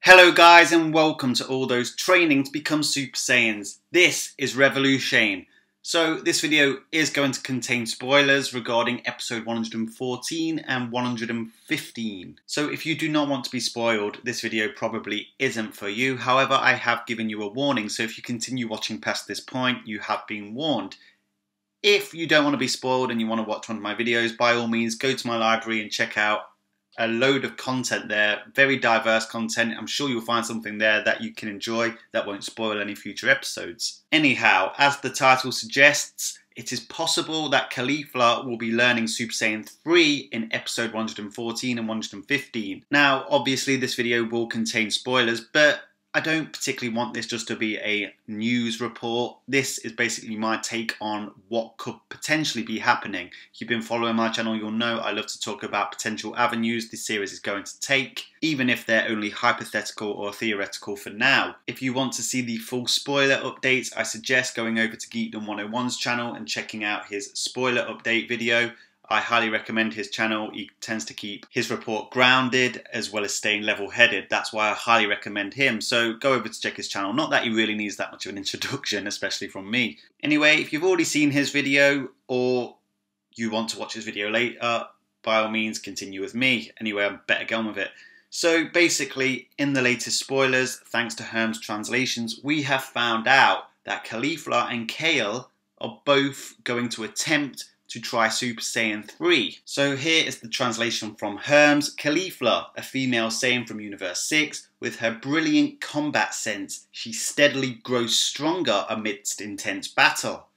Hello guys and welcome to all those training to become Super Saiyans. This is Revolution. So this video is going to contain spoilers regarding episode 114 and 115. So if you do not want to be spoiled, this video probably isn't for you. However, I have given you a warning, so if you continue watching past this point, you have been warned. If you don't want to be spoiled and you want to watch one of my videos, by all means go to my library and check out a load of content there, very diverse content. I'm sure you'll find something there that you can enjoy that won't spoil any future episodes. Anyhow, as the title suggests, it is possible that Caulifla will be learning Super Saiyan 3 in episode 114 and 115. Now, obviously this video will contain spoilers, but I don't particularly want this just to be a news report. This is basically my take on what could potentially be happening. If you've been following my channel, you'll know I love to talk about potential avenues this series is going to take, even if they're only hypothetical or theoretical for now. If you want to see the full spoiler updates, I suggest going over to Geekdom 101's channel and checking out his spoiler update video. I highly recommend his channel. He tends to keep his report grounded as well as staying level-headed. That's why I highly recommend him. So go over to check his channel. Not that he really needs that much of an introduction, especially from me. Anyway, if you've already seen his video or you want to watch his video later, by all means continue with me. Anyway, I better get on with it. So basically, in the latest spoilers, thanks to Herm's translations, we have found out that Caulifla and Kale are both going to attempt to try Super Saiyan 3. So here is the translation from Herms. Caulifla, a female Saiyan from Universe 6, with her brilliant combat sense, she steadily grows stronger amidst intense battle.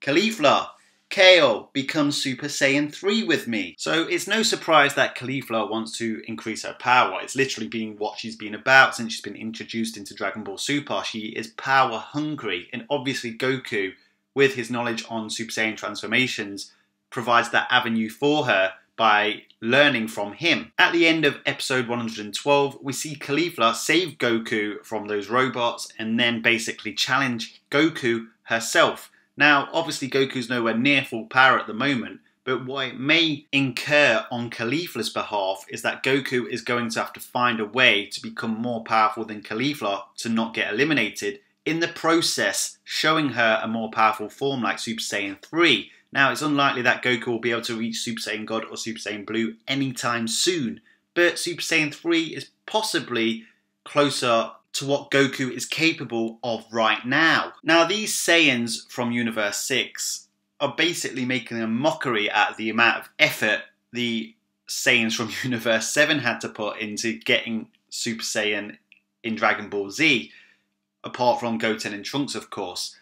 Caulifla, Kale becomes Super Saiyan 3 with me. So it's no surprise that Caulifla wants to increase her power. It's literally been what she's been about since she's been introduced into Dragon Ball Super. She is power hungry, and obviously Goku, with his knowledge on Super Saiyan transformations, provides that avenue for her by learning from him. At the end of episode 112, we see Caulifla save Goku from those robots and then basically challenge Goku herself. Now, obviously Goku's nowhere near full power at the moment, but what it may incur on Caulifla's behalf is that Goku is going to have to find a way to become more powerful than Caulifla to not get eliminated, in the process showing her a more powerful form like Super Saiyan 3. Now, it's unlikely that Goku will be able to reach Super Saiyan God or Super Saiyan Blue anytime soon, but Super Saiyan 3 is possibly closer to what Goku is capable of right now. Now, these Saiyans from Universe 6 are basically making a mockery out of the amount of effort the Saiyans from Universe 7 had to put into getting Super Saiyan in Dragon Ball Z, apart from Goten and Trunks, of course.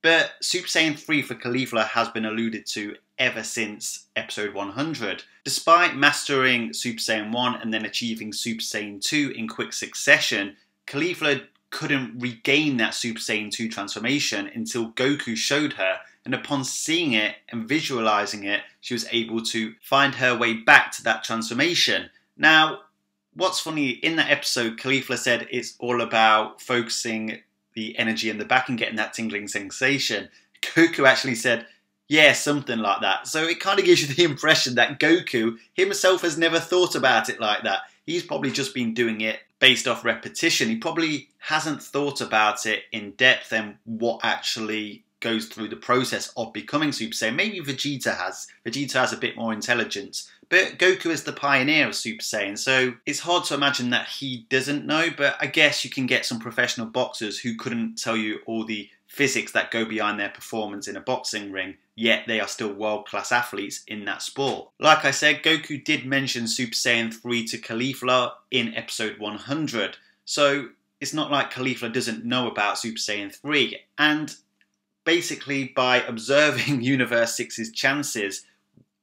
But Super Saiyan 3 for Caulifla has been alluded to ever since episode 100. Despite mastering Super Saiyan 1 and then achieving Super Saiyan 2 in quick succession, Caulifla couldn't regain that Super Saiyan 2 transformation until Goku showed her, and upon seeing it and visualizing it, she was able to find her way back to that transformation. Now, what's funny, in that episode, Caulifla said it's all about focusing the energy in the back and getting that tingling sensation. Goku actually said, yeah, something like that. So it kind of gives you the impression that Goku himself has never thought about it like that. He's probably just been doing it based off repetition. He probably hasn't thought about it in depth and what actually goes through the process of becoming Super Saiyan. Maybe Vegeta has. Vegeta has a bit more intelligence. But Goku is the pioneer of Super Saiyan, so it's hard to imagine that he doesn't know, but I guess you can get some professional boxers who couldn't tell you all the physics that go behind their performance in a boxing ring, yet they are still world-class athletes in that sport. Like I said, Goku did mention Super Saiyan 3 to Caulifla in episode 100, so it's not like Caulifla doesn't know about Super Saiyan 3, and basically by observing Universe 6's chances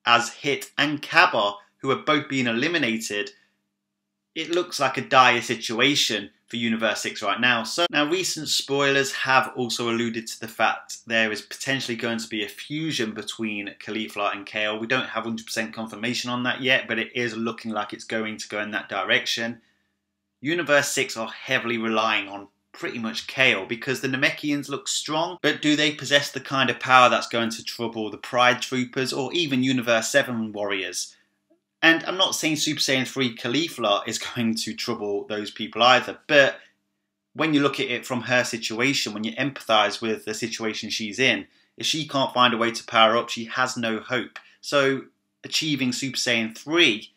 as Hit and Kaba, who are both being eliminated, it looks like a dire situation for Universe 6 right now. So now recent spoilers have also alluded to the fact there is potentially going to be a fusion between Caulifla and Kale. We don't have 100% confirmation on that yet, but it is looking like it's going to go in that direction. Universe 6 are heavily relying on pretty much Kale because the Namekians look strong, but do they possess the kind of power that's going to trouble the Pride Troopers or even Universe 7 warriors? And I'm not saying Super Saiyan 3 Caulifla is going to trouble those people either, but when you look at it from her situation, when you empathise with the situation she's in, if she can't find a way to power up, she has no hope. So achieving Super Saiyan 3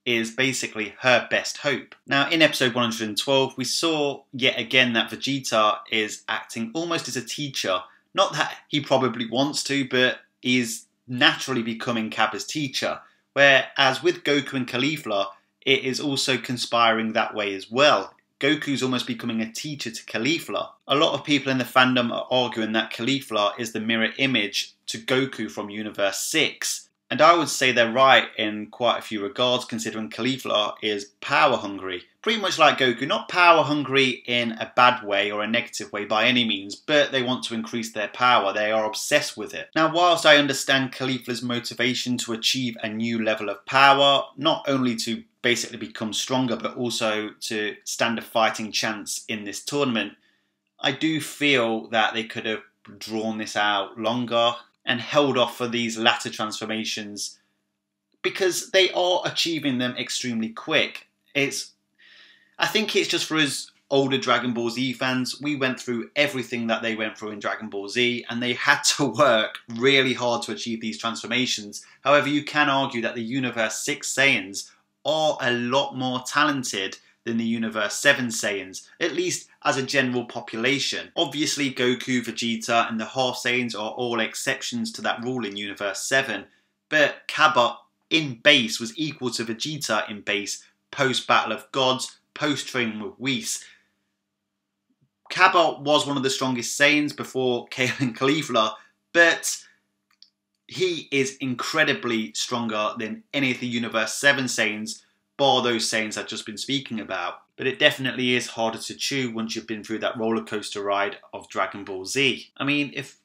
is basically her best hope. Now, in episode 112, we saw yet again that Vegeta is acting almost as a teacher. Not that he probably wants to, but is naturally becoming Kappa's teacher. Whereas with Goku and Caulifla, it is also conspiring that way as well. Goku's almost becoming a teacher to Caulifla. A lot of people in the fandom are arguing that Caulifla is the mirror image to Goku from Universe 6. And I would say they're right in quite a few regards, considering Caulifla is power hungry. Pretty much like Goku, not power hungry in a bad way or a negative way by any means, but they want to increase their power. They are obsessed with it. Now, whilst I understand Caulifla's motivation to achieve a new level of power, not only to basically become stronger, but also to stand a fighting chance in this tournament, I do feel that they could have drawn this out longer and held off for these latter transformations, because they are achieving them extremely quick. I think it's just for us older Dragon Ball Z fans, we went through everything that they went through in Dragon Ball Z, and they had to work really hard to achieve these transformations. However, you can argue that the Universe 6 Saiyans are a lot more talented than the Universe 7 Saiyans, at least as a general population. Obviously, Goku, Vegeta and the Half Saiyans are all exceptions to that rule in Universe 7, but Kappa in base was equal to Vegeta in base post-Battle of Gods, post-training with Whis. Kappa was one of the strongest Saiyans before Kale and Caulifla, but he is incredibly stronger than any of the Universe 7 Saiyans, bar those Saiyans I've just been speaking about. But it definitely is harder to chew once you've been through that roller coaster ride of Dragon Ball Z. I mean, if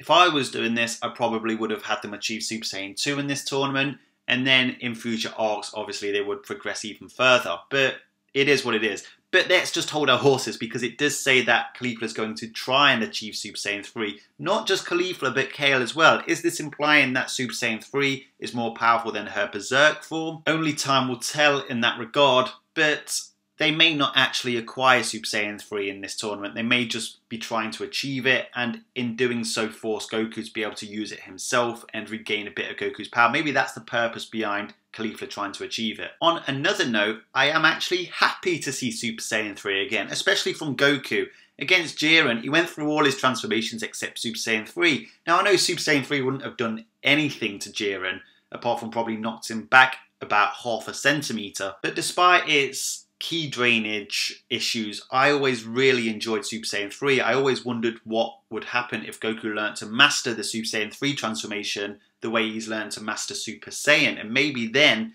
I was doing this, I probably would have had them achieve Super Saiyan 2 in this tournament, and then in future arcs, obviously they would progress even further. But it is what it is. But let's just hold our horses, because it does say that Caulifla is going to try and achieve Super Saiyan 3. Not just Caulifla, but Kale as well. Is this implying that Super Saiyan 3 is more powerful than her Berserk form? Only time will tell in that regard, but they may not actually acquire Super Saiyan 3 in this tournament. They may just be trying to achieve it, and in doing so force Goku to be able to use it himself and regain a bit of Goku's power. Maybe that's the purpose behind Caulifla trying to achieve it. On another note, I am actually happy to see Super Saiyan 3 again, especially from Goku. Against Jiren, he went through all his transformations except Super Saiyan 3. Now, I know Super Saiyan 3 wouldn't have done anything to Jiren, apart from probably knocked him back about half a centimetre. But despite its key drainage issues, I always really enjoyed Super Saiyan 3. I always wondered what would happen if Goku learnt to master the Super Saiyan 3 transformation the way he's learned to master Super Saiyan, and maybe then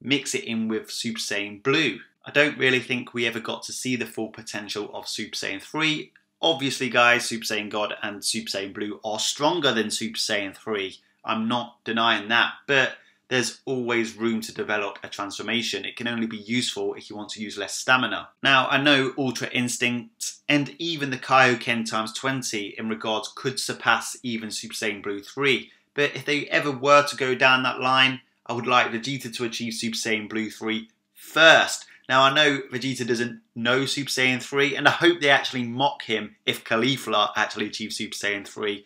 mix it in with Super Saiyan Blue. I don't really think we ever got to see the full potential of Super Saiyan 3. Obviously, guys, Super Saiyan God and Super Saiyan Blue are stronger than Super Saiyan 3. I'm not denying that, but there's always room to develop a transformation. It can only be useful if you want to use less stamina. Now, I know Ultra Instinct and even the Kaioken times 20 in regards could surpass even Super Saiyan Blue 3, but if they ever were to go down that line, I would like Vegeta to achieve Super Saiyan Blue 3 first. Now, I know Vegeta doesn't know Super Saiyan 3, and I hope they actually mock him if Caulifla actually achieves Super Saiyan 3,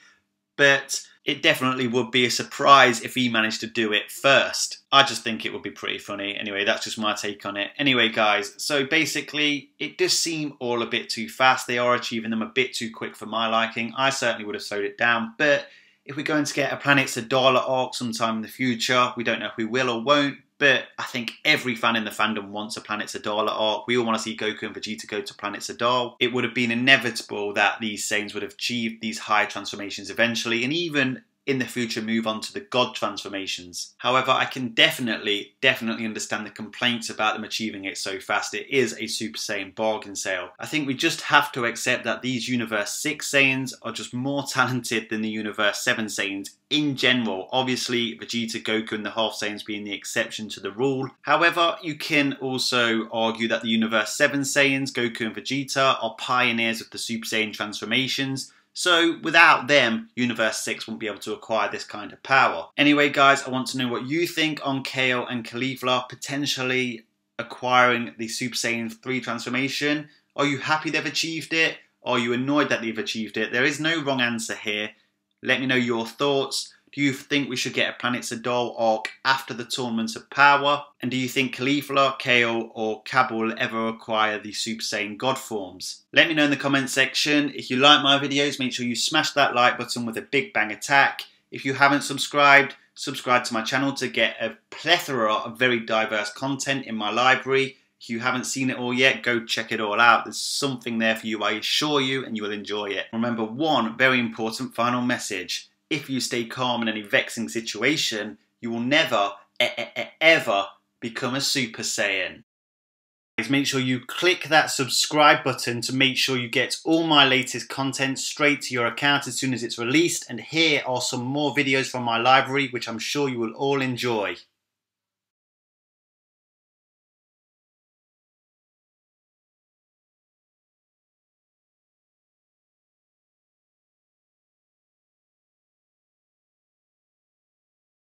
but it definitely would be a surprise if he managed to do it first. I just think it would be pretty funny. Anyway, that's just my take on it. Anyway, guys, so basically, it does seem all a bit too fast. They are achieving them a bit too quick for my liking. I certainly would have slowed it down, but if we're going to get a Planet Sadala arc sometime in the future, we don't know if we will or won't, but I think every fan in the fandom wants a Planet Sadala arc. We all want to see Goku and Vegeta go to Planet Sadal. It would have been inevitable that these Saiyans would have achieved these high transformations eventually, and even in the future move on to the God transformations. However, I can definitely understand the complaints about them achieving it so fast. It is a Super Saiyan bargain sale. I think we just have to accept that these Universe 6 Saiyans are just more talented than the Universe 7 Saiyans in general. Obviously, Vegeta, Goku and the Half Saiyans being the exception to the rule. However, you can also argue that the Universe 7 Saiyans, Goku and Vegeta, are pioneers of the Super Saiyan transformations. So without them, Universe 6 won't be able to acquire this kind of power. Anyway guys, I want to know what you think on Kale and Caulifla potentially acquiring the Super Saiyan 3 transformation. Are you happy they've achieved it? Are you annoyed that they've achieved it? There is no wrong answer here. Let me know your thoughts. Do you think we should get a Planet Sadal arc after the Tournament of Power? And do you think Caulifla, Kale or Cabal will ever acquire the Super Saiyan God forms? Let me know in the comment section. If you like my videos, make sure you smash that like button with a big bang attack. If you haven't subscribed, subscribe to my channel to get a plethora of very diverse content in my library. If you haven't seen it all yet, go check it all out. There's something there for you, I assure you, and you will enjoy it. Remember one very important final message. If you stay calm in any vexing situation, you will never, ever become a Super Saiyan. Make sure you click that subscribe button to make sure you get all my latest content straight to your account as soon as it's released. And here are some more videos from my library, which I'm sure you will all enjoy.